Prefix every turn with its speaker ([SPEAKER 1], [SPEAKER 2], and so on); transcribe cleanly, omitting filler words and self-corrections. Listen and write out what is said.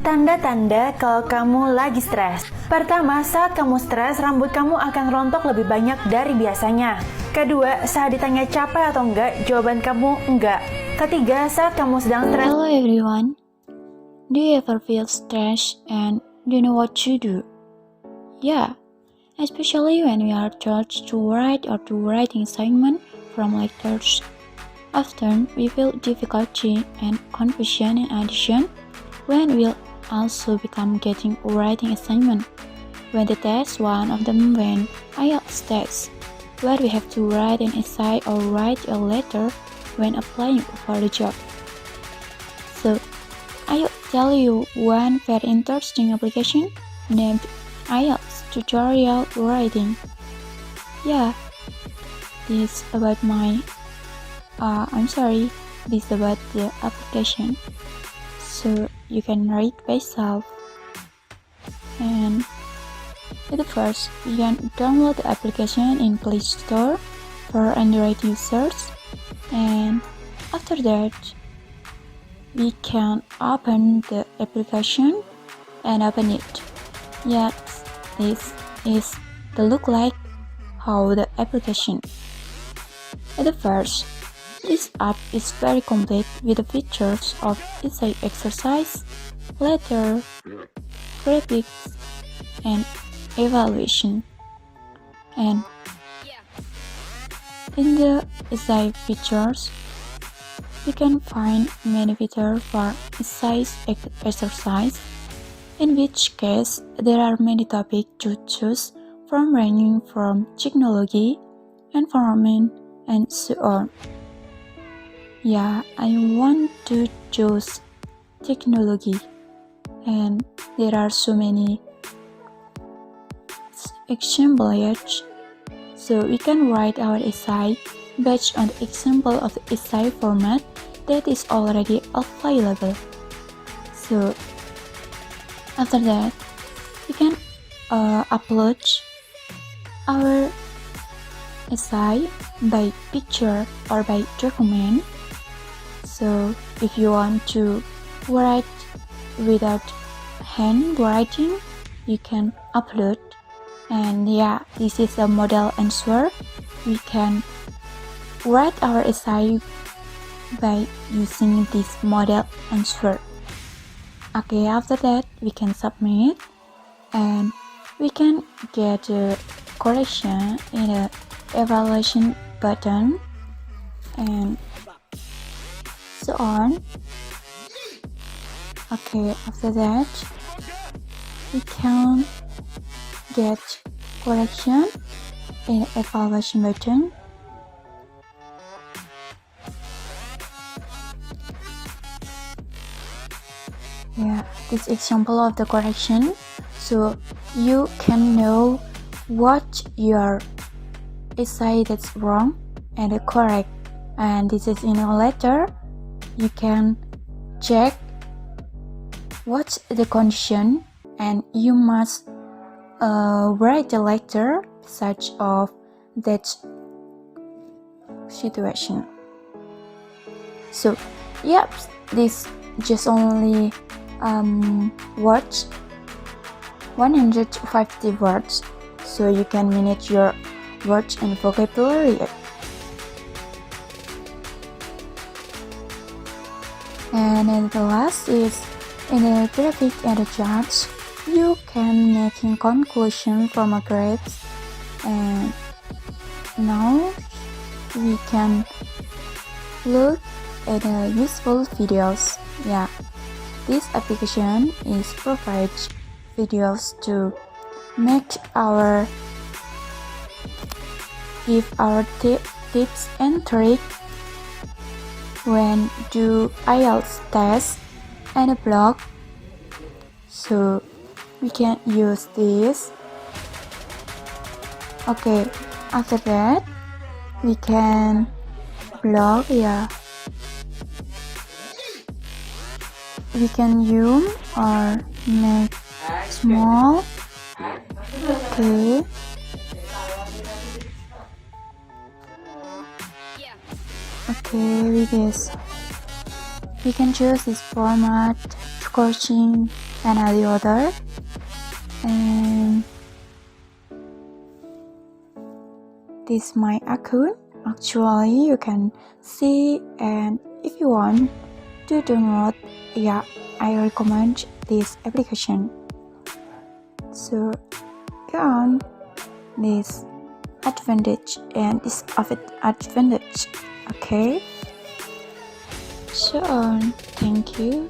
[SPEAKER 1] Tanda-tanda kalau kamu lagi stres. Pertama, saat kamu stres, rambut kamu akan rontok lebih banyak dari biasanya. Kedua, saat ditanya capek atau enggak, jawaban kamu enggak. Ketiga, saat kamu sedang stres.
[SPEAKER 2] Hello everyone. Do you ever feel stressed and don't know what to do? Yeah, especially when we are taught to write or to writing assignment from lectures. Often we feel difficulty and confusion in addition when we'll also become getting writing assignment. When the test, one of them when IELTS test, where we have to write an essay or write a letter when applying for the job. So, I'll tell you one very interesting application named IELTS Tutorial Writing. Yeah, this about this about the application. So you can read by yourself. And at first, you can download the application in Play Store for Android users. And after that, we can open the application and open it. Yes, this is the look like how the application. At first, this app is very complete with the features of essay exercise, letter, graphics, and evaluation. And in the essay features, you can find many features for essay exercise, in which case there are many topics to choose from ranging from technology, environment, and so on. Yeah, I want to choose technology, and there are so many examples. So we can write our essay based on the example of the essay format that is already available. So after that, we can upload our essay by picture or by document. So if you want to write without handwriting, you can upload. And yeah, this is a model answer. We can write our essay by using this model answer. Okay, after that we can submit and we can get a correction in the evaluation button and so on. Okay, after that we can get correction in the evaluation button. Yeah, this example of the correction, so you can know what your essay that's wrong and correct. And this is in a letter. You can check what's the condition, and you must write a letter such of that situation. So yep, this just only words, 150 words, so you can manage your words and vocabulary. And then the last is in the graphic and the charts. You can make a conclusion from a graph. And now we can look at the useful videos. Yeah, this application is provides videos to give our tips and tricks when do IELTS test and a blog. So we can use this. Okay, after that we can blog. Yeah, we can zoom or make small. Okay, with this we can choose this format, scorching, and the other. And this is my account. Actually, you can see, and if you want to download, yeah, I recommend this application. So go on this advantage and disadvantage. Okay, so on. Thank you.